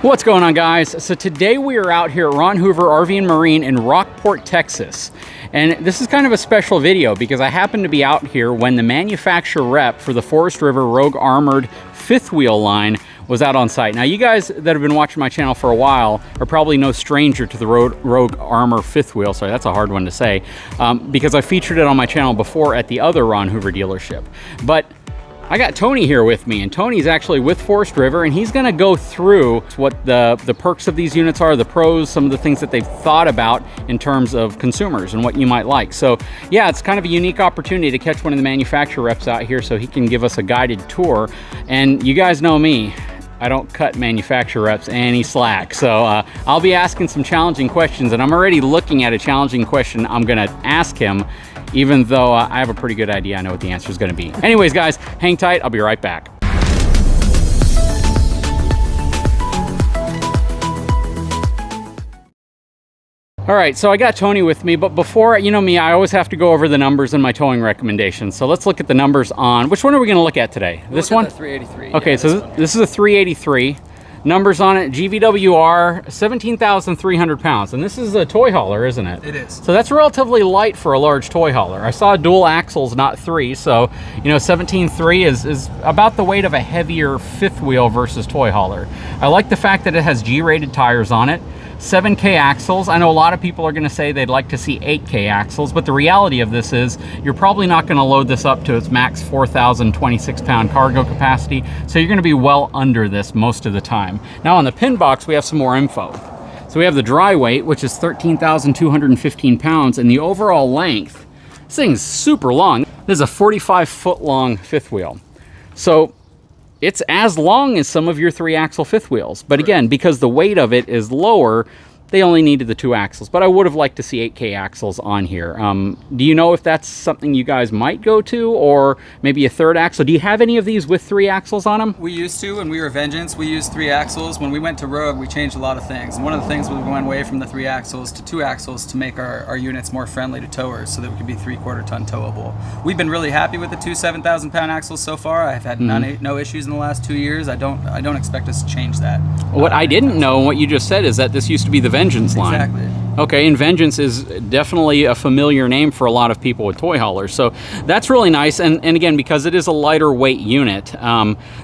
What's going on, guys? So today we are out here at Ron Hoover RV and Marine in Rockport, Texas. And this is kind of a special video because I happen to be out here when the manufacturer rep for the Forest River Rogue Armored fifth wheel line was out on site. Now, you guys that have been watching my channel for a while are probably no stranger to the Rogue Armor fifth wheel. Sorry, that's a hard one to say, because I featured it on my channel before at the other Ron Hoover dealership. But I got Tony here with me, and Tony's actually with Forest River, and he's gonna go through what the perks of these units are, the pros, some of the things that they've thought about in terms of consumers and what you might like. So yeah, it's kind of a unique opportunity to catch one of the manufacturer reps out here so he can give us a guided tour. And you guys know me, I don't cut manufacturer reps any slack. So I'll be asking some challenging questions, and I'm already looking at a challenging question I'm gonna ask him, even though I have a pretty good idea. I know what the answer is gonna be. Anyways, guys, hang tight, I'll be right back. All right, so I got Tony with me, but before, you know me, I always have to go over the numbers in my towing recommendations. So let's look at the numbers on, which one are we gonna look at today? This one? 383. Okay, yeah, so this is a 383. Numbers on it, GVWR, 17,300 pounds. And this is a toy hauler, isn't it? It is. So that's relatively light for a large toy hauler. I saw dual axles, not three. So, you know, 17.3 is about the weight of a heavier fifth wheel versus toy hauler. I like the fact that it has G-rated tires on it. 7K axles. I know a lot of people are going to say they'd like to see 8K axles, but the reality of this is you're probably not going to load this up to its max 4,026 pound cargo capacity, so you're going to be well under this most of the time. Now on the pin box, we have some more info. So we have the dry weight, which is 13,215 pounds, and the overall length, this thing's super long. This is a 45-foot long fifth wheel. So it's as long as some of your 3-axle fifth wheels. But again, because the weight of it is lower, they only needed the 2 axles. But I would have liked to see 8K axles on here. Do you know if that's something you guys might go to, or maybe a 3rd axle? Do you have any of these with 3 axles on them? We used to, when we were Vengeance, we used 3 axles. When we went to Rogue, we changed a lot of things. And one of the things was we went away from the 3 axles to 2 axles to make our units more friendly to towers, so that we could be 3/4 ton towable. We've been really happy with the 2 7,000 pound axles so far. I've had no issues in the last 2 years. I don't expect us to change that. What I didn't know, and what you just said, is that this used to be the Vengeance line. Exactly. Okay, and Vengeance is definitely a familiar name for a lot of people with toy haulers. So that's really nice. And again, because it is a lighter weight unit,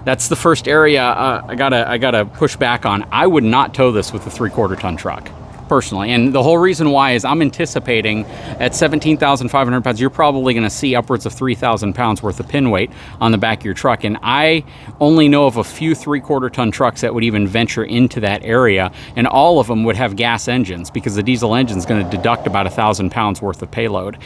that's the first area I gotta push back on. I would not tow this with a 3/4 ton truck, personally. And the whole reason why is I'm anticipating at 17,500 pounds, you're probably going to see upwards of 3,000 pounds worth of pin weight on the back of your truck. And I only know of a few 3/4 ton trucks that would even venture into that area. And all of them would have gas engines, because the diesel engine is going to deduct about 1,000 pounds worth of payload.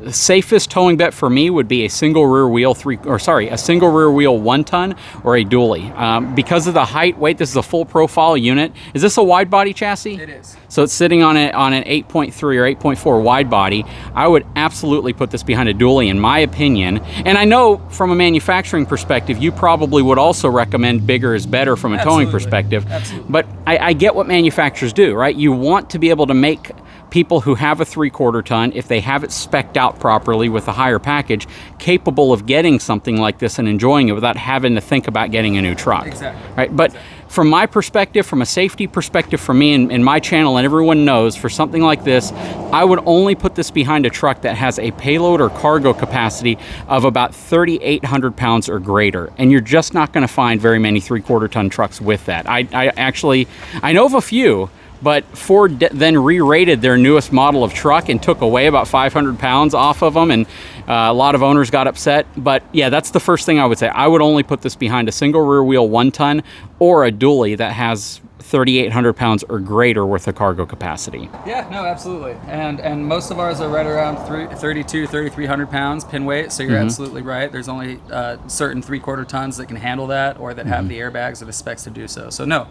The safest towing bet for me would be a single rear wheel a single rear wheel 1 ton or a dually. Because of the height, weight, this is a full profile unit. Is this a wide body chassis? It is. So it's sitting on an 8.3 or 8.4 wide body. I would absolutely put this behind a dually, in my opinion. And I know from a manufacturing perspective, you probably would also recommend bigger is better from a towing perspective. Absolutely. But I get what manufacturers do, right? You want to be able to make people who have a 3/4 ton, if they have it spec'd out properly with a higher package, capable of getting something like this and enjoying it without having to think about getting a new truck. Exactly. Right? But from my perspective, from a safety perspective for me and my channel, and everyone knows, for something like this, I would only put this behind a truck that has a payload or cargo capacity of about 3,800 pounds or greater. And you're just not going to find very many 3/4 ton trucks with that. I know of a few, but Ford then re-rated their newest model of truck and took away about 500 pounds off of them, and a lot of owners got upset. But yeah, that's the first thing I would say. I would only put this behind a single rear wheel 1 ton or a dually that has 3,800 pounds or greater worth of cargo capacity. Yeah, no, absolutely. And most of ours are right around 3,300 pounds pin weight, so you're absolutely right. There's only certain 3/4 tons that can handle that, or that have the airbags or the specs to do so. So no,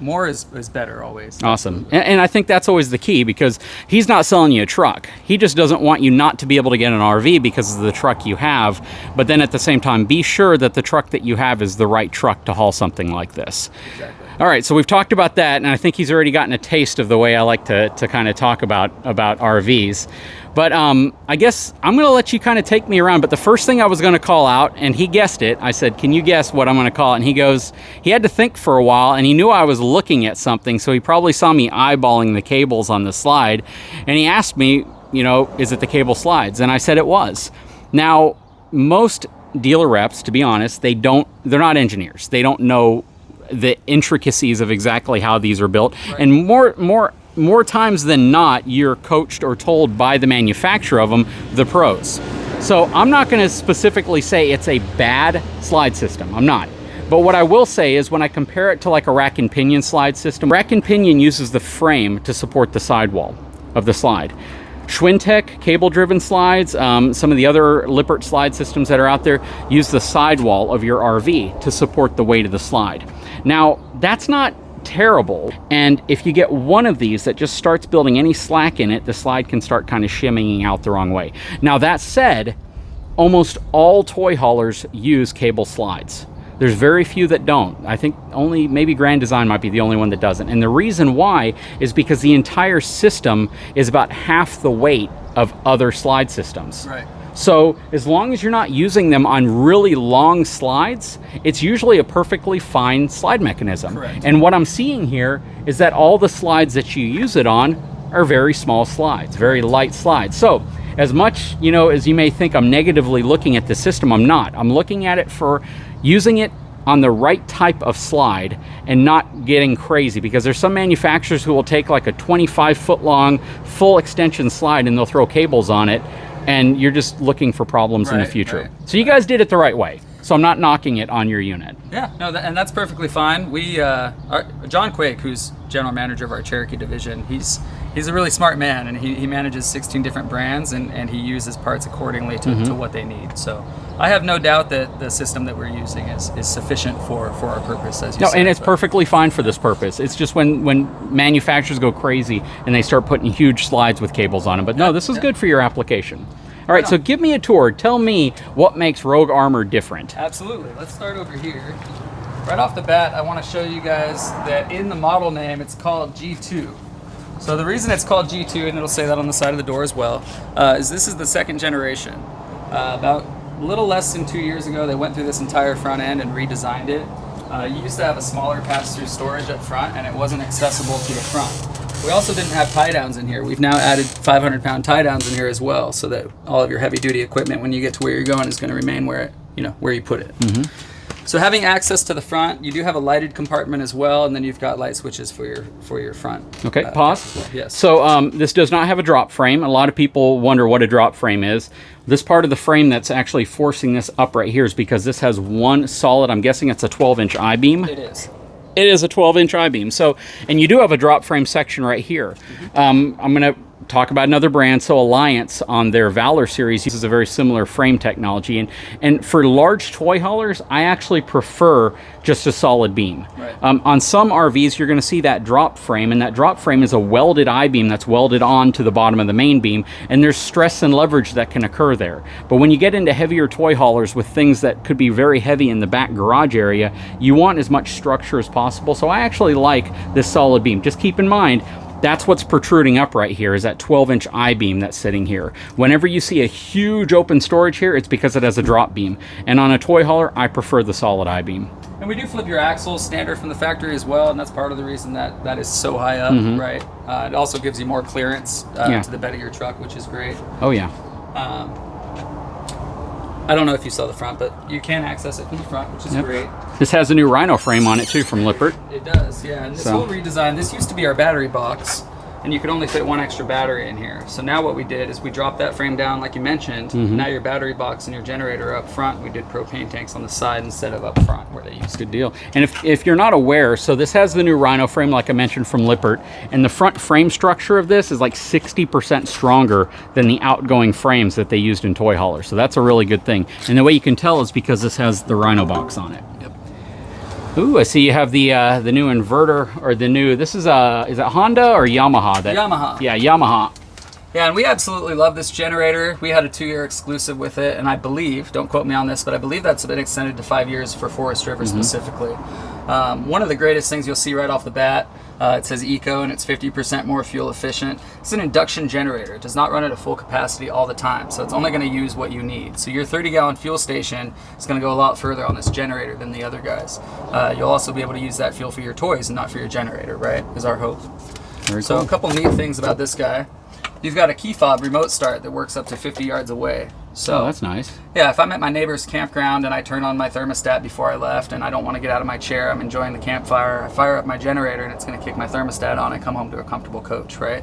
more is better always. Awesome. And I think that's always the key, because he's not selling you a truck. He just doesn't want you not to be able to get an RV because of the truck you have, but then at the same time, be sure that the truck that you have is the right truck to haul something like this. Exactly. All right, so we've talked about that, and I think he's already gotten a taste of the way I like to kind of talk about RVs. But I guess I'm going to let you kind of take me around. But the first thing I was going to call out, and he guessed it, I said, can you guess what I'm going to call it? And he goes, he had to think for a while, and he knew I was looking at something, so he probably saw me eyeballing the cables on the slide. And he asked me, you know, is it the cable slides? And I said it was. Now, most dealer reps, to be honest, they're not engineers. They don't know the intricacies of exactly how these are built. Right. And more times than not, you're coached or told by the manufacturer of them, the pros. So I'm not going to specifically say it's a bad slide system. I'm not. But what I will say is when I compare it to like a rack and pinion slide system, rack and pinion uses the frame to support the sidewall of the slide. Schwintek cable-driven slides, some of the other Lippert slide systems that are out there use the sidewall of your RV to support the weight of the slide. Now, that's not terrible, and if you get one of these that just starts building any slack in it, the slide can start kind of shimmying out the wrong way. Now, that said, almost all toy haulers use cable slides. There's very few that don't. I think only maybe Grand Design might be the only one that doesn't. And the reason why is because the entire system is about half the weight of other slide systems. Right. So as long as you're not using them on really long slides, it's usually a perfectly fine slide mechanism. Correct. And what I'm seeing here is that all the slides that you use it on are very small slides, very light slides. So as much, you know, as you may think I'm negatively looking at the system, I'm not. I'm looking at it for using it on the right type of slide and not getting crazy, because there's some manufacturers who will take like a 25-foot long full extension slide and they'll throw cables on it, and you're just looking for problems in the future. Right. So you guys did it the right way. So I'm not knocking it on your unit. Yeah, no, and that's perfectly fine. We, John Quake, who's general manager of our Cherokee division, he's a really smart man, and he manages 16 different brands, and he uses parts accordingly to what they need. So I have no doubt that the system that we're using is sufficient for our purpose, as you said. And it's perfectly fine for this purpose. It's just when manufacturers go crazy and they start putting huge slides with cables on them. But no, this is good for your application. All right, so give me a tour. Tell me what makes Rogue Armor different. Absolutely. Let's start over here. Right off the bat, I want to show you guys that in the model name, it's called G2. So the reason it's called G2, and it'll say that on the side of the door as well, is this is the second generation. About a little less than 2 years ago, they went through this entire front end and redesigned it. You used to have a smaller pass-through storage up front, and it wasn't accessible to the front. We also didn't have tie downs in here. We've now added 500-pound tie downs in here as well, so that all of your heavy-duty equipment, when you get to where you're going, is going to remain where you put it. So having access to the front, you do have a lighted compartment as well, and then you've got light switches for your front. Okay, pause. Yes. So this does not have a drop frame. A lot of people wonder what a drop frame is. This part of the frame that's actually forcing this up right here is because this has one solid, I'm guessing it's a 12-inch I-beam. It is. It is a 12-inch I-beam. So, and you do have a drop frame section right here. I'm going to talk about another brand. So Alliance on their Valor series uses a very similar frame technology. And for large toy haulers, I actually prefer just a solid beam. Right. On some RVs, you're going to see that drop frame, and that drop frame is a welded I-beam that's welded on to the bottom of the main beam, and there's stress and leverage that can occur there. But when you get into heavier toy haulers with things that could be very heavy in the back garage area, you want as much structure as possible. So I actually like this solid beam. Just keep in mind, that's what's protruding up right here, is that 12-inch I-beam that's sitting here. Whenever you see a huge open storage here, it's because it has a drop beam. And on a toy hauler, I prefer the solid I-beam. And we do flip your axles standard from the factory as well, and that's part of the reason that is so high up, right? It also gives you more clearance to the bed of your truck, which is great. Oh, yeah. I don't know if you saw the front, but you can access it from the front, which is great. This has a new Rhino frame on it too from Lippert. It does, yeah. And this whole redesign, this used to be our battery box, and you could only fit one extra battery in here. So now what we did is we dropped that frame down, like you mentioned. Now your battery box and your generator are up front. We did propane tanks on the side instead of up front where they used to. Good deal. And if you're not aware, so this has the new Rhino frame, like I mentioned, from Lippert, and the front frame structure of this is like 60% stronger than the outgoing frames that they used in toy haulers. So that's a really good thing. And the way you can tell is because this has the Rhino box on it. Yep. Ooh, I see you have the new inverter, or the new, this is it Honda or Yamaha? Yamaha. Yeah, Yamaha. Yeah, and we absolutely love this generator. We had a 2-year exclusive with it, and I believe, don't quote me on this, but I believe that's been extended to 5 years for Forest River specifically. One of the greatest things you'll see right off the bat, it says eco and it's 50% more fuel efficient. It's an induction generator. It does not run at a full capacity all the time, so it's only going to use what you need. So your 30-gallon fuel station is going to go a lot further on this generator than the other guys. You'll also be able to use that fuel for your toys and not for your generator, right? Is our hope. Very So cool. a couple neat things about this guy. You've got a key fob remote start that works up to 50 yards away. So Oh, that's nice. yeah, if I'm at my neighbor's campground and I turn on my thermostat before I left and I don't want to get out of my chair, I'm enjoying the campfire, I fire up my generator and it's going to kick my thermostat on and come home to a comfortable coach, right?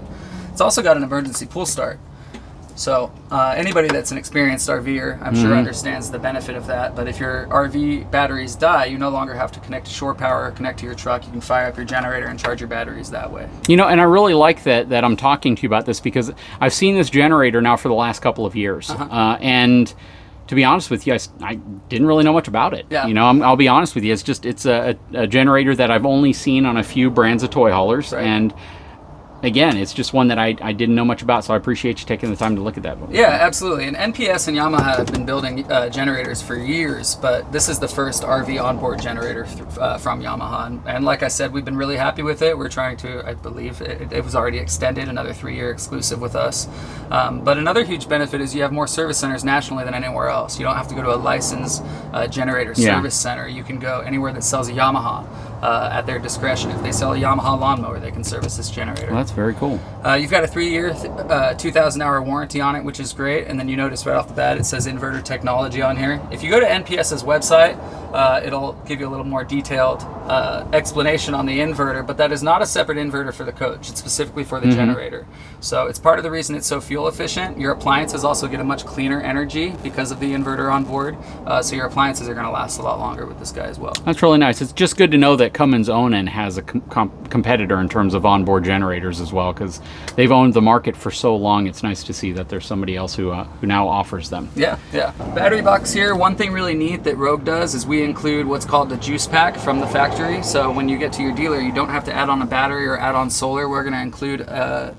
It's also got an emergency pull start. So anybody that's an experienced RVer, I'm sure understands the benefit of that. But if your RV batteries die, you no longer have to connect to shore power or connect to your truck. You can fire up your generator and charge your batteries that way. You know, and I really like that I'm talking to you about this, because I've seen this generator now for the last couple of years. And to be honest with you, I didn't really know much about it. Yeah. You know, I'll be honest with you. It's a generator that I've only seen on a few brands of toy haulers. Right. And again, it's just one that I didn't know much about, so I appreciate you taking the time to look at that. Yeah, absolutely. And NPS and Yamaha have been building generators for years, but this is the first RV onboard generator from Yamaha. And like I said, we've been really happy with it. We're trying to, I believe, it was already extended, another 3-year exclusive with us. But another huge benefit is you have more service centers nationally than anywhere else. You don't have to go to a licensed generator service center. You can go anywhere that sells a Yamaha at their discretion. If they sell a Yamaha lawnmower, they can service this generator. Well, that's very cool. You've got a 3-year, 2,000-hour warranty on it, which is great. And then you notice right off the bat, it says inverter technology on here. If you go to NPS's website, it'll give you a little more detailed explanation on the inverter, but that is not a separate inverter for the coach. It's specifically for the generator. So it's part of the reason it's so fuel efficient. Your appliances also get a much cleaner energy because of the inverter on board. So your appliances are going to last a lot longer with this guy as well. That's really nice. It's just good to know that Cummins Onan has a competitor in terms of onboard generators as well, because they've owned the market for so long. It's nice to see that there's somebody else who now offers them. Yeah. Battery box here. One thing really neat that Rogue does is we include what's called the juice pack from the factory. So when you get to your dealer, you don't have to add on a battery or add on solar. We're going to include a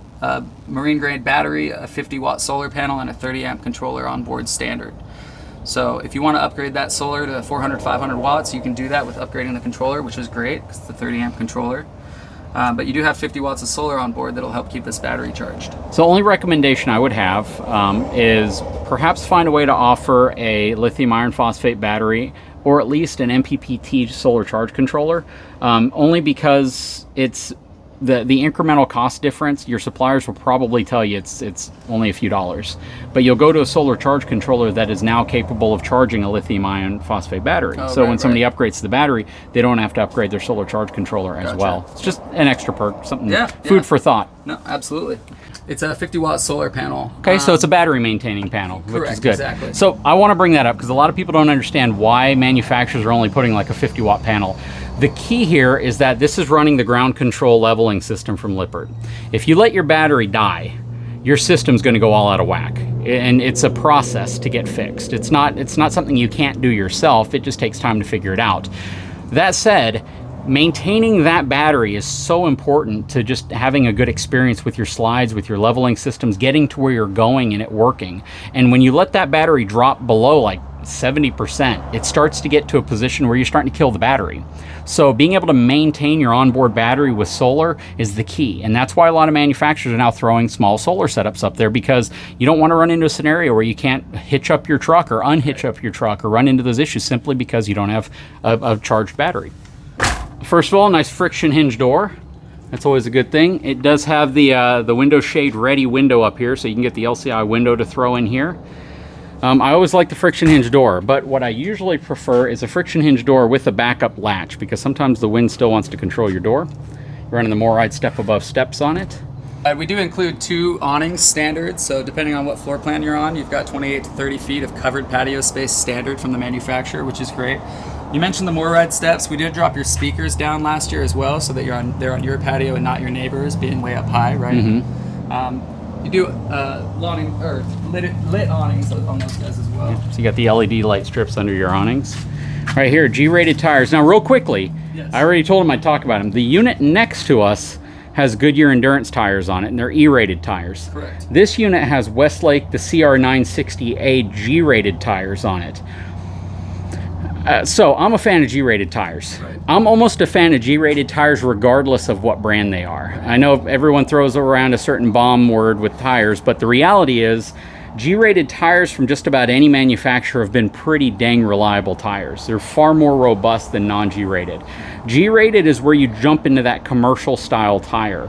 marine grade battery, a 50-watt solar panel, and a 30-amp controller on board standard. So if you want to upgrade that solar to 400, 500 watts, you can do that with upgrading the controller, which is great because it's a 30-amp controller. But you do have 50 watts of solar on board that'll help keep this battery charged. So the only recommendation I would have is perhaps find a way to offer a lithium iron phosphate battery, or at least an MPPT solar charge controller, only because it's the incremental cost difference. Your suppliers will probably tell you it's only a few dollars, but you'll go to a solar charge controller that is now capable of charging a lithium ion phosphate battery. So when somebody upgrades the battery, they don't have to upgrade their solar charge controller as well. It's just an extra perk, something, food for thought. No, absolutely. It's a 50-watt solar panel. Okay, so it's a battery maintaining panel, which is good. Exactly. So I want to bring that up because a lot of people don't understand why manufacturers are only putting like a 50-watt panel. The key here is that this is running the ground control leveling system from Lippert. If you let your battery die, your system's going to go all out of whack, and it's a process to get fixed. It's not something you can't do yourself. It just takes time to figure it out. That said, maintaining that battery is so important to just having a good experience with your slides, with your leveling systems, getting to where you're going and it working. And when you let that battery drop below like 70%, it starts to get to a position where you're starting to kill the battery. So being able to maintain your onboard battery with solar is the key. And that's why a lot of manufacturers are now throwing small solar setups up there, because you don't want to run into a scenario where you can't hitch up your truck or unhitch up your truck or run into those issues simply because you don't have a charged battery. First of all, nice friction hinge door. That's always a good thing. It does have the window shade ready window up here, so you can get the LCI window to throw in here. I always like the friction hinge door, but what I usually prefer is a friction hinge door with a backup latch, because sometimes the wind still wants to control your door. You're running the MORryde step above steps on it. We do include 2 awnings standard, so depending on what floor plan you're on, you've got 28 to 30 feet of covered patio space standard from the manufacturer, which is great. You mentioned the MORryde steps. We did drop your speakers down last year as well, so that they're on your patio and not your neighbors, being way up high, right? You do lit awnings on those guys as well. So you got the LED light strips under your awnings. Right here, G-rated tires. Now real quickly, I already told him I'd talk about them. The unit next to us has Goodyear Endurance tires on it, and they're E-rated tires. Correct. This unit has Westlake, the CR960A G-rated tires on it. So I'm a fan of G-rated tires. Right. I'm almost a fan of G-rated tires regardless of what brand they are. I know everyone throws around a certain bomb word with tires, but the reality is G-rated tires from just about any manufacturer have been pretty dang reliable tires. They're far more robust than non-G-rated. G-rated is where you jump into that commercial style tire.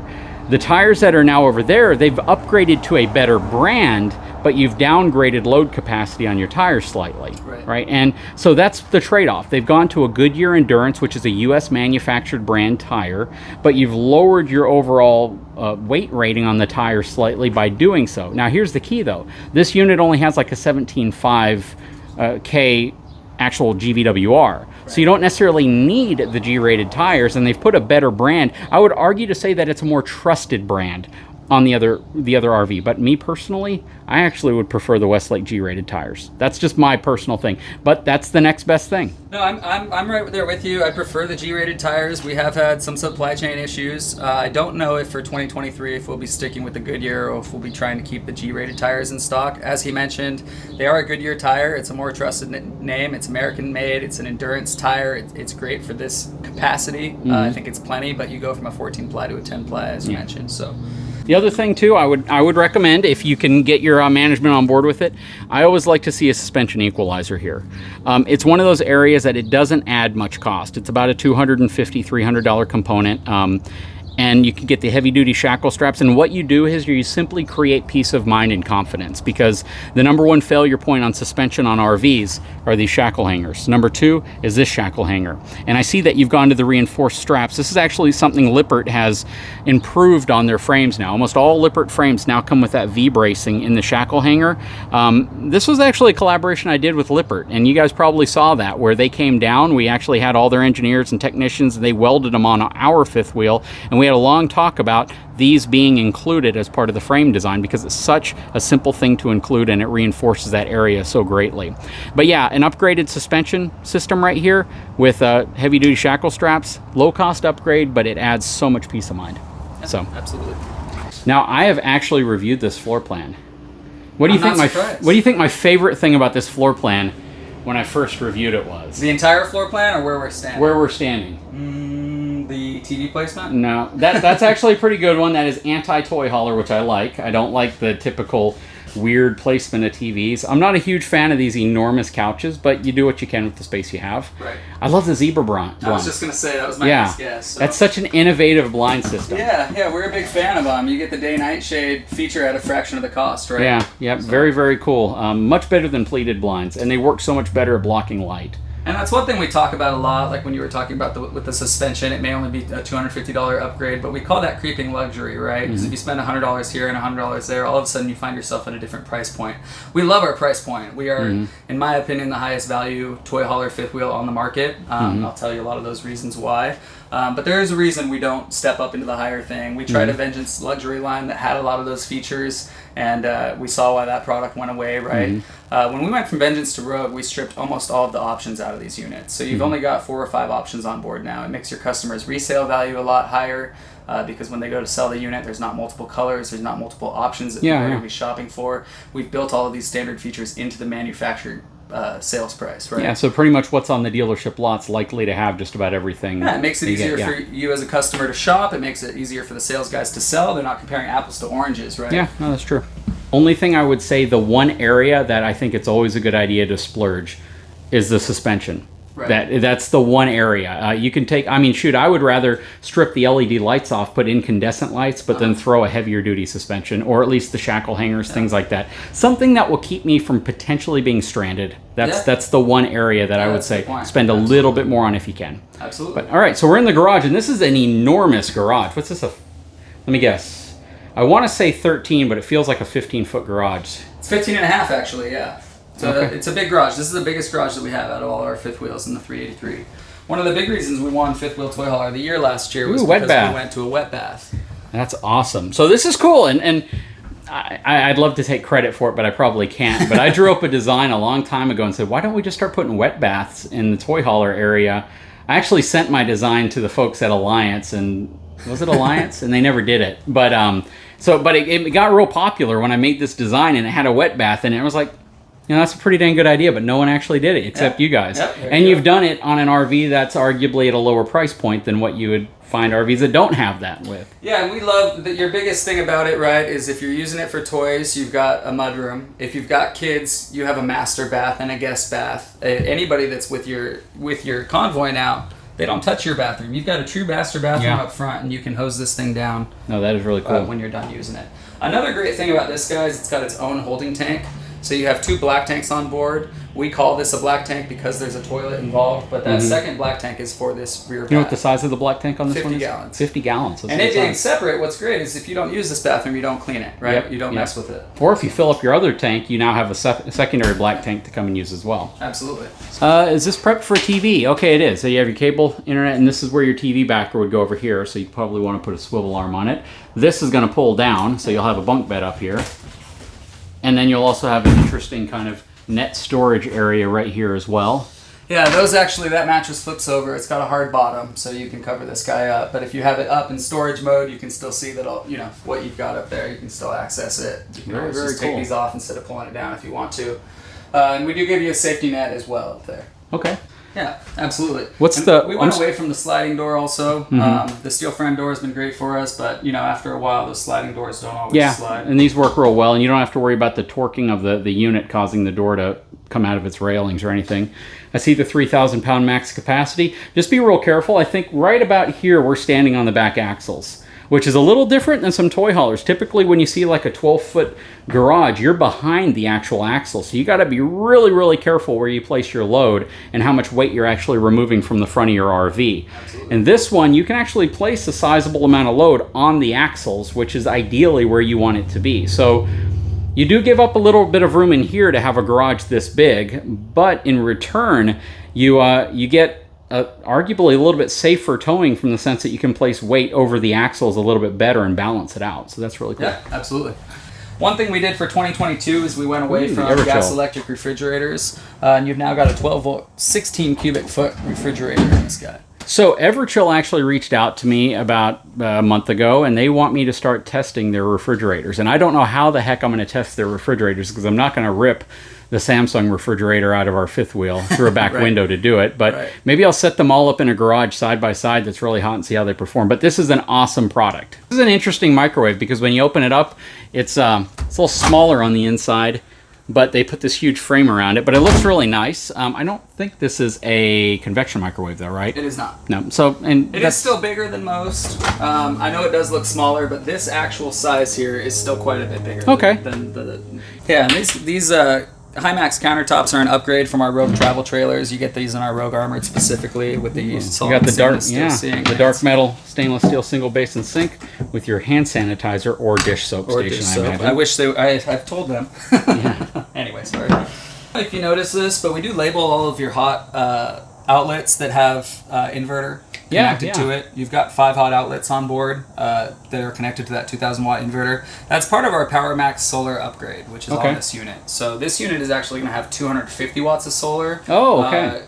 The tires that are now over there, they've upgraded to a better brand, but you've downgraded load capacity on your tires slightly, right? And so that's the trade-off. They've gone to a Goodyear Endurance, which is a US manufactured brand tire, but you've lowered your overall weight rating on the tire slightly by doing so. Now here's the key though. This unit only has like a 17.5 K actual GVWR. So you don't necessarily need the G-rated tires, and they've put a better brand. I would argue to say that it's a more trusted brand on the other RV, but me personally, I actually would prefer the Westlake G-rated tires. That's just my personal thing, but that's the next best thing. No, I'm right there with you. I prefer the G-rated tires. We have had some supply chain issues. I don't know if for 2023 if we'll be sticking with the Goodyear or if we'll be trying to keep the G-rated tires in stock. As he mentioned, they are a Goodyear tire. It's a more trusted name. It's American made. It's an endurance tire. It's great for this capacity. I think it's plenty, but you go from a 14 ply to a 10 ply as you mentioned. So. The other thing too, I would recommend, if you can get your management on board with it, I always like to see a suspension equalizer here. It's one of those areas that it doesn't add much cost. It's about a $250, $300 component. And you can get the heavy duty shackle straps, and what you do is you simply create peace of mind and confidence, because the number one failure point on suspension on RVs are these shackle hangers. Number two is this shackle hanger, and I see that you've gone to the reinforced straps. This is actually something Lippert has improved on their frames now. Almost all Lippert frames now come with that V bracing in the shackle hanger. This was actually a collaboration I did with Lippert, and you guys probably saw that, where they came down. We actually had all their engineers and technicians, and they welded them on our fifth wheel, and we had a long talk about these being included as part of the frame design, because it's such a simple thing to include and it reinforces that area so greatly. But yeah, an upgraded suspension system right here with heavy duty shackle straps, low cost upgrade, but it adds so much peace of mind. So Absolutely. Now I have actually reviewed this floor plan. What do you think my favorite thing about this floor plan when I first reviewed it was? The entire floor plan, or where we're standing? Where we're standing. The TV placement? No, that's actually a pretty good one. That is anti-toy hauler, which I like. I don't like the typical weird placement of TVs. I'm not a huge fan of these enormous couches, but you do what you can with the space you have. Right. I love the zebra blind. I was just going to say, that was my next guess. So. That's such an innovative blind system. Yeah, we're a big fan of them. You get the day-night shade feature at a fraction of the cost, right? Yeah, so. Very, very cool. Much better than pleated blinds, and they work so much better at blocking light. And that's one thing we talk about a lot, like when you were talking about with the suspension, it may only be a $250 upgrade, but we call that creeping luxury, right? Because if you spend $100 here and $100 there, all of a sudden you find yourself at a different price point. We love our price point. We are, in my opinion, the highest value toy hauler fifth wheel on the market. I'll tell you a lot of those reasons why. But there is a reason we don't step up into the higher thing. We tried a Vengeance luxury line that had a lot of those features, and we saw why that product went away, right? When we went from Vengeance to Rogue, we stripped almost all of the options out of these units. So you've only got 4 or 5 options on board now. It makes your customers' resale value a lot higher, because when they go to sell the unit, there's not multiple colors, there's not multiple options that they're going to be shopping for. We've built all of these standard features into the manufacturer sales price, right? Yeah, so pretty much what's on the dealership lot's likely to have just about everything. Yeah, it makes it easier for you as a customer to shop. It makes it easier for the sales guys to sell. They're not comparing apples to oranges, right? Yeah, no, that's true. Only thing I would say, the one area that I think it's always a good idea to splurge is the suspension. Right. That's the one area. You can take, I mean, shoot, I would rather strip the LED lights off, put incandescent lights, but then throw a heavier duty suspension, or at least the shackle hangers, things like that. Something that will keep me from potentially being stranded. That's the one area that I would say spend a little bit more on if you can. Absolutely. But all right, so we're in the garage, and this is an enormous garage. What's this? Let me guess. I want to say 13, but it feels like a 15-foot garage. It's 15 and a half, actually, yeah. So it's a big garage. This is the biggest garage that we have out of all our fifth wheels in the 383. One of the big reasons we won Fifth Wheel Toy Hauler of the Year last year was because we went to a wet bath. That's awesome. So this is cool, and I'd love to take credit for it, but I probably can't. But I drew up a design a long time ago and said, why don't we just start putting wet baths in the toy hauler area? I actually sent my design to the folks at Alliance, and was it Alliance? And they never did it. But it got real popular when I made this design, and it had a wet bath, and it was like, You know, that's a pretty dang good idea, but no one actually did it except you guys. Yep, and you've done it on an RV that's arguably at a lower price point than what you would find RVs that don't have that with. Yeah, and we love that. Your biggest thing about it, right, is if you're using it for toys, you've got a mudroom. If you've got kids, you have a master bath and a guest bath. Anybody that's with your convoy now, they don't touch your bathroom. You've got a true master bathroom up front, and you can hose this thing down. No, that is really cool. When you're done using it. Another great thing about this, guys, it's got its own holding tank. So you have 2 black tanks on board. We call this a black tank because there's a toilet involved, but that second black tank is for this rear bath. You know what the size of the black tank on this 50 one is? gallons. 50 gallons. And it being separate, what's great is if you don't use this bathroom, you don't clean it, right? Yep. You don't mess with it. Or if you fill up your other tank, you now have a secondary black tank to come and use as well. Absolutely. Is this prepped for TV? Okay, it is. So you have your cable, internet, and this is where your TV backer would go over here, so you probably want to put a swivel arm on it. This is going to pull down, so you'll have a bunk bed up here. And then you'll also have an interesting kind of net storage area right here as well. Yeah, that mattress flips over. It's got a hard bottom, so you can cover this guy up. But if you have it up in storage mode, you can still see that what you've got up there. You can still access it. You can always just take these off instead of pulling it down if you want to. And we do give you a safety net as well up there. Okay. Yeah, absolutely. We went away from the sliding door also. The steel frame door has been great for us, but after a while, the sliding doors don't always slide. And these work real well, and you don't have to worry about the torquing of the unit causing the door to come out of its railings or anything. I see the 3,000 pound max capacity. Just be real careful. I think right about here, we're standing on the back axles, which is a little different than some toy haulers. Typically, when you see like a 12-foot garage, you're behind the actual axle. So you got to be really, really careful where you place your load and how much weight you're actually removing from the front of your RV. Absolutely. And this one, you can actually place a sizable amount of load on the axles, which is ideally where you want it to be. So you do give up a little bit of room in here to have a garage this big, but in return, you get arguably a little bit safer towing from the sense that you can place weight over the axles a little bit better and balance it out. So that's really cool. Yeah, absolutely. One thing we did for 2022 is we went away from gas electric refrigerators, and you've now got a 12-volt, 16 cubic foot refrigerator in this guy. So Everchill actually reached out to me about a month ago, and they want me to start testing their refrigerators. And I don't know how the heck I'm going to test their refrigerators because I'm not going to rip the Samsung refrigerator out of our fifth wheel through a back window to do it. But maybe I'll set them all up in a garage side by side that's really hot and see how they perform. But this is an awesome product. This is an interesting microwave because when you open it up, it's a little smaller on the inside, but they put this huge frame around it. But it looks really nice. I don't think this is a convection microwave though, right? It is not. No. So it is still bigger than most. I know it does look smaller, but this actual size here is still quite a bit bigger. Okay. And these Himax countertops are an upgrade from our Rogue travel trailers. You get these in our Rogue Armored specifically with the you got the dark metal stainless steel single basin sink with your hand sanitizer or dish soap station. I wish I've told them. Anyway, sorry. If you notice this, but we do label all of your hot outlets that have inverter connected to it. You've got 5 hot outlets on board that are connected to that 2,000 watt inverter. That's part of our PowerMax solar upgrade, which is on this unit. So this unit is actually going to have 250 watts of solar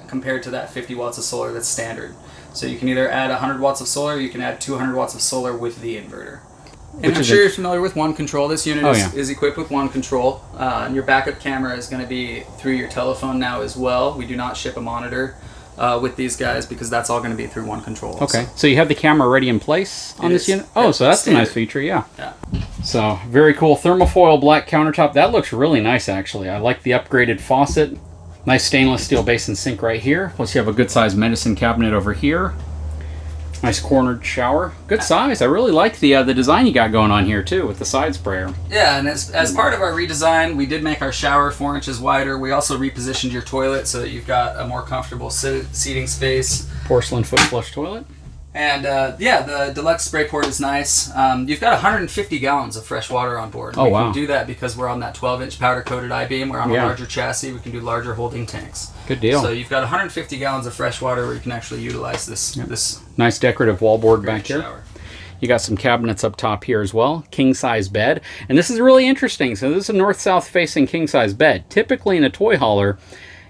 compared to that 50 watts of solar that's standard. So you can either add 100 watts of solar, or you can add 200 watts of solar with the inverter. And I'm sure you're familiar with One Control. This unit is equipped with One Control. And your backup camera is going to be through your telephone now as well. We do not ship a monitor with these guys because that's all going to be through One Control. Okay, so you have the camera already in place on this unit? Oh, so that's a nice feature, yeah. So, very cool. Thermofoil black countertop. That looks really nice, actually. I like the upgraded faucet. Nice stainless steel basin sink right here. Plus you have a good-sized medicine cabinet over here. Nice cornered shower. Good size. I really like the design you got going on here too with the side sprayer. Yeah, and as part of our redesign, we did make our shower 4 inches wider. We also repositioned your toilet so that you've got a more comfortable seating space. Porcelain foot flush toilet. And the deluxe spray port is nice. You've got 150 gallons of fresh water on board. We can do that because we're on that 12-inch powder-coated I-beam. We're on a larger chassis. We can do larger holding tanks. Good deal. So you've got 150 gallons of fresh water where you can actually utilize this nice decorative wallboard back here. Shower. You got some cabinets up top here as well. King-size bed. And this is really interesting. So this is a north-south facing king-size bed. Typically in a toy hauler,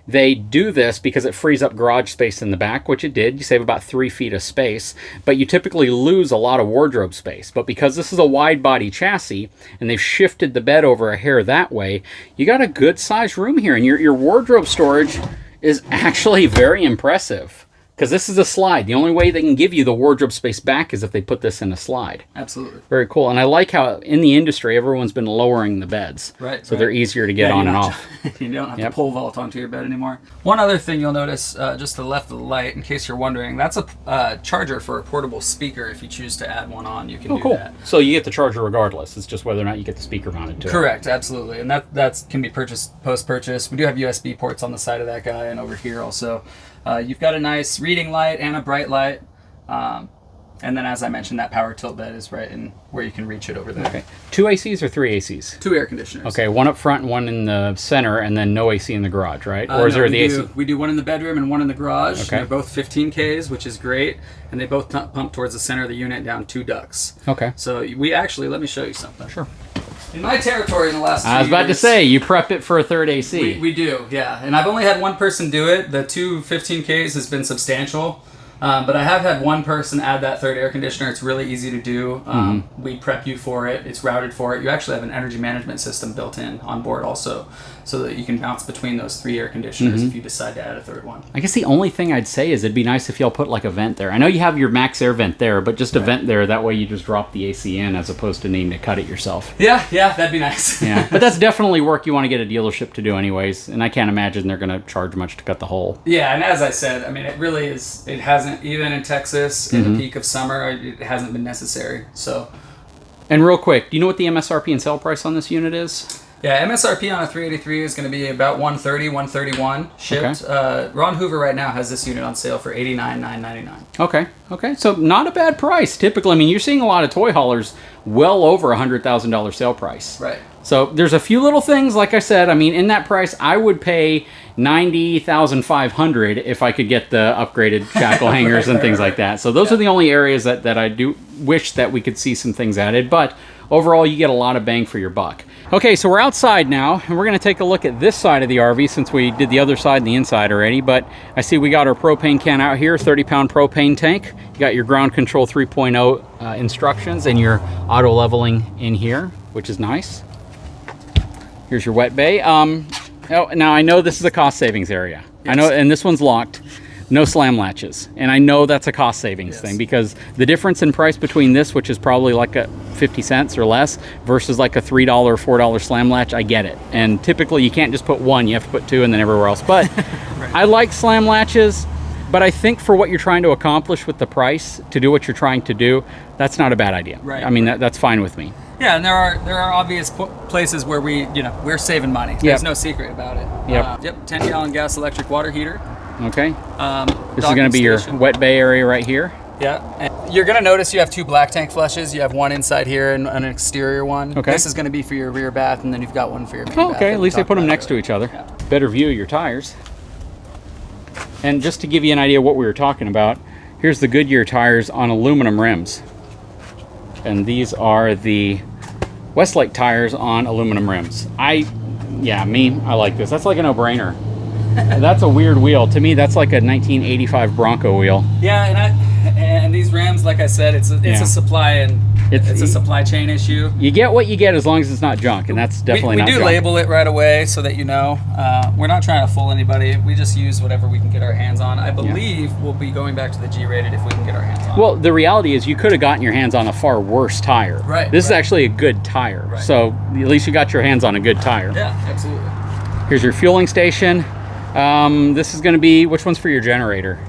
They do this because it frees up garage space in the back, which it did. You save about 3 feet of space, but you typically lose a lot of wardrobe space. But because this is a wide body chassis and they've shifted the bed over a hair that way, you got a good sized room here, and your wardrobe storage is actually very impressive. Because this is a slide. The only way they can give you the wardrobe space back is if they put this in a slide. Absolutely. Very cool. And I like how in the industry, everyone's been lowering the beds. Right. So they're easier to get on and off. You don't have to pole vault onto your bed anymore. One other thing you'll notice, just to the left of the light, in case you're wondering, that's a charger for a portable speaker. If you choose to add one on, you can do that. So you get the charger regardless. It's just whether or not you get the speaker mounted to it. Correct. Absolutely. And that can be purchased post-purchase. We do have USB ports on the side of that guy and over here also. You've got a nice reading light and a bright light. And then, as I mentioned, that power tilt bed is right in where you can reach it over there. Okay. 2 ACs or 3 ACs? 2 air conditioners. Okay, one up front and one in the center, and then no AC in the garage, right? Or is there the AC? We do one in the bedroom and one in the garage. Okay. They're both 15 Ks, which is great. And they both pump towards the center of the unit down 2 ducts. Okay. So we actually, let me show you something. Sure. In my territory in the last 2 years... I was about to say, you prep it for a third AC. We do, yeah. And I've only had one person do it. The 2 15Ks has been substantial. But I have had one person add that third air conditioner. It's really easy to do. We prep you for it. It's routed for it. You actually have an energy management system built in on board also, so that you can bounce between those 3 air conditioners if you decide to add a third one. I guess the only thing I'd say is it'd be nice if y'all put like a vent there. I know you have your max air vent there, but just a vent there. That way you just drop the AC in as opposed to needing to cut it yourself. Yeah, that'd be nice. Yeah, but that's definitely work you want to get a dealership to do anyways, and I can't imagine they're going to charge much to cut the hole. Yeah, and as I said, I mean, it really is, it hasn't, even in Texas, in the peak of summer, it hasn't been necessary, so. And real quick, do you know what the MSRP and sale price on this unit is? Yeah, MSRP on a 383 is going to be about $130, $131 shipped. Okay. Ron Hoover right now has this unit on sale for $89,999. Okay, so not a bad price. Typically, I mean, you're seeing a lot of toy haulers well over $100,000 sale price. Right. So there's a few little things, like I said. I mean, in that price, I would pay $90,500 if I could get the upgraded shackle hangers and things like that. So those are the only areas that I do wish that we could see some things added. But overall, you get a lot of bang for your buck. Okay, so we're outside now, and we're going to take a look at this side of the RV since we did the other side and the inside already. But I see we got our propane can out here, 30-pound propane tank. You got your ground control 3.0 instructions and your auto leveling in here, which is nice. Here's your wet bay. Now I know this is a cost savings area. Yes. I know, and this one's locked. No slam latches. And I know that's a cost savings thing, because the difference in price between this, which is probably like a 50 cents or less, versus like a $3 or $4 slam latch, I get it. And typically you can't just put one, you have to put 2 and then everywhere else. But right. I like slam latches, but I think for what you're trying to accomplish with the price, to do what you're trying to do, that's not a bad idea. Right. I mean, that's fine with me. Yeah, and there are obvious places where we're saving money. There's no secret about it. Yep, 10-gallon gas electric water heater. Okay. This is going to be your wet bay area right here. Yeah. And you're going to notice you have 2 black tank flushes. You have one inside here and an exterior one. Okay. This is going to be for your rear bath, and then you've got one for your main bath. Okay, at least they put them next to each other. Yeah. Better view of your tires. And just to give you an idea of what we were talking about, here's the Goodyear tires on aluminum rims. And these are the Westlake tires on aluminum rims. I like this. That's like a no-brainer. That's a weird wheel. To me, that's like a 1985 Bronco wheel. Yeah, and these rims, like I said, it's a supply and it's a supply chain issue. You get what you get as long as it's not junk, and that's definitely not junk. We do label it right away so that you know. We're not trying to fool anybody. We just use whatever we can get our hands on. I believe we'll be going back to the G-rated if we can get our hands on. Well, the reality is you could have gotten your hands on a far worse tire. Right. This is actually a good tire. Right. So at least you got your hands on a good tire. Yeah, absolutely. Here's your fueling station. This is going to be, which one's for your generator?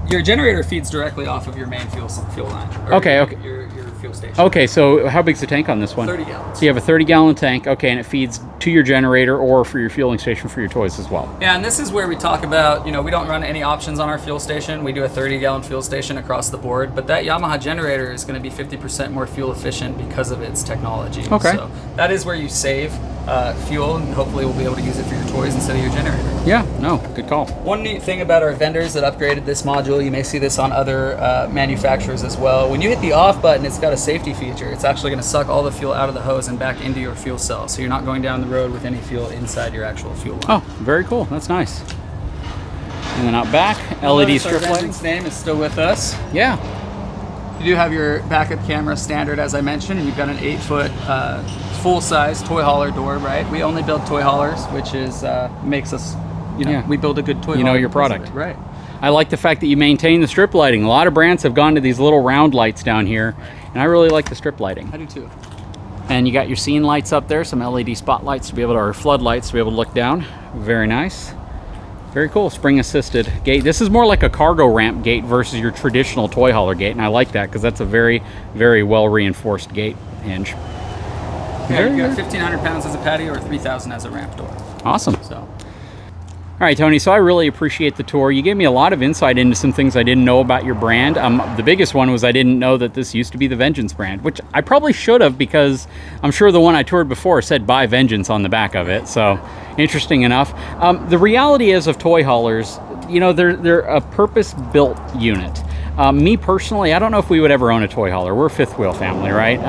Your generator feeds directly off of your main fuel line. Okay. Your fuel station. Okay, so how big's the tank on this one? 30 gallons. So you have a 30-gallon tank, okay, and it feeds to your generator or for your fueling station for your toys as well. Yeah, and this is where we talk about, we don't run any options on our fuel station. We do a 30-gallon fuel station across the board, but that Yamaha generator is going to be 50% more fuel efficient because of its technology. Okay. So that is where you save. fuel, and hopefully we'll be able to use it for your toys instead of your generator. Yeah, no, good call. One neat thing about our vendors that upgraded this module, you may see this on other manufacturers as well. When you hit the off button, it's got a safety feature. It's actually going to suck all the fuel out of the hose and back into your fuel cell, so you're not going down the road with any fuel inside your actual fuel line. Oh, very cool. That's nice. And then out back, LED strip lighting. Vengeance name is still with us. Yeah. You do have your backup camera standard, as I mentioned, and you've got an 8-foot full-size toy hauler door, right? We only build toy haulers, which is makes us, we build a good toy hauler. You know your product. Right. I like the fact that you maintain the strip lighting. A lot of brands have gone to these little round lights down here, and I really like the strip lighting. I do too. And you got your scene lights up there, some LED spotlights to be able to, or floodlights to be able to look down. Very nice. Very cool, spring assisted gate. This is more like a cargo ramp gate versus your traditional toy hauler gate, and I like that because that's a very, very well reinforced gate hinge. Yeah, you got 1,500 pounds as a patio or 3,000 as a ramp door. Awesome. So. All right, Tony, so I really appreciate the tour. You gave me a lot of insight into some things I didn't know about your brand. The biggest one was I didn't know that this used to be the Vengeance brand, which I probably should have because I'm sure the one I toured before said "Buy Vengeance" on the back of it. So interesting enough. The reality is of toy haulers, they're a purpose-built unit. Me personally, I don't know if we would ever own a toy hauler. We're a fifth wheel family, right?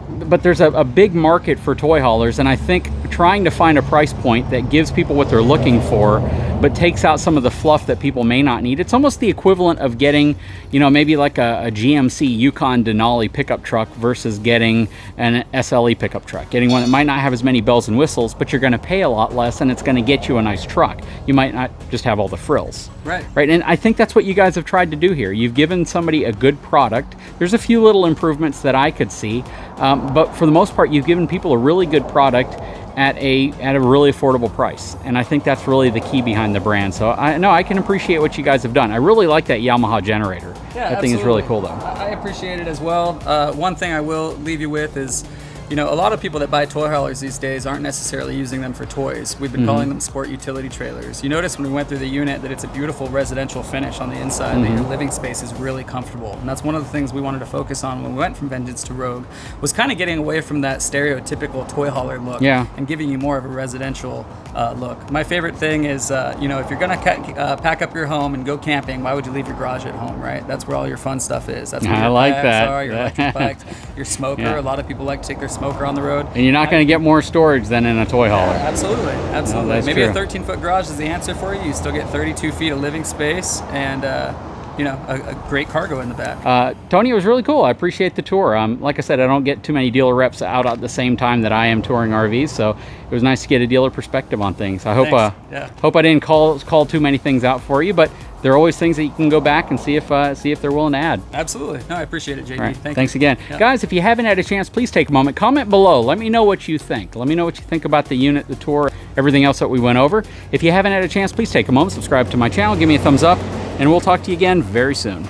But there's a big market for toy haulers, and I think trying to find a price point that gives people what they're looking for but takes out some of the fluff that people may not need. It's almost the equivalent of getting, maybe like a GMC Yukon Denali pickup truck versus getting an SLE pickup truck. Getting one that might not have as many bells and whistles, but you're going to pay a lot less, and it's going to get you a nice truck. You might not just have all the frills. Right. And I think that's what you guys have tried to do here. You've given somebody a good product. There's a few little improvements that I could see, but for the most part, you've given people a really good product at a really affordable price, and I think that's really the key behind the brand. So I can appreciate what you guys have done. I really like that Yamaha generator. Yeah, that thing is really cool, though. I appreciate it as well. One thing I will leave you with is, a lot of people that buy toy haulers these days aren't necessarily using them for toys. We've been calling them sport utility trailers. You notice when we went through the unit that it's a beautiful residential finish on the inside, that your living space is really comfortable. And that's one of the things we wanted to focus on when we went from Vengeance to Rogue, was kind of getting away from that stereotypical toy hauler look and giving you more of a residential look. My favorite thing is, if you're going to pack up your home and go camping, why would you leave your garage at home, right? That's where all your fun stuff is. That's where your bikes are, your electric bikes, your smoker. A lot of people like to take their smoker on the road. And you're not going to get more storage than in a toy hauler. Absolutely. No, Maybe true. A 13-foot garage is the answer for you. You still get 32 feet of living space and a great cargo in the back. Tony, it was really cool. I appreciate the tour. Like I said, I don't get too many dealer reps out at the same time that I am touring RVs, so it was nice to get a dealer perspective on things. I hope hope I didn't call too many things out for you, but there are always things that you can go back and see if they're willing to add. Absolutely. No, I appreciate it, JD. Right. Thanks Again. Yeah. Guys, if you haven't had a chance, please take a moment. Comment below. Let me know what you think. Let me know what you think about the unit, the tour, everything else that we went over. If you haven't had a chance, please take a moment, subscribe to my channel, give me a thumbs up, and we'll talk to you again very soon.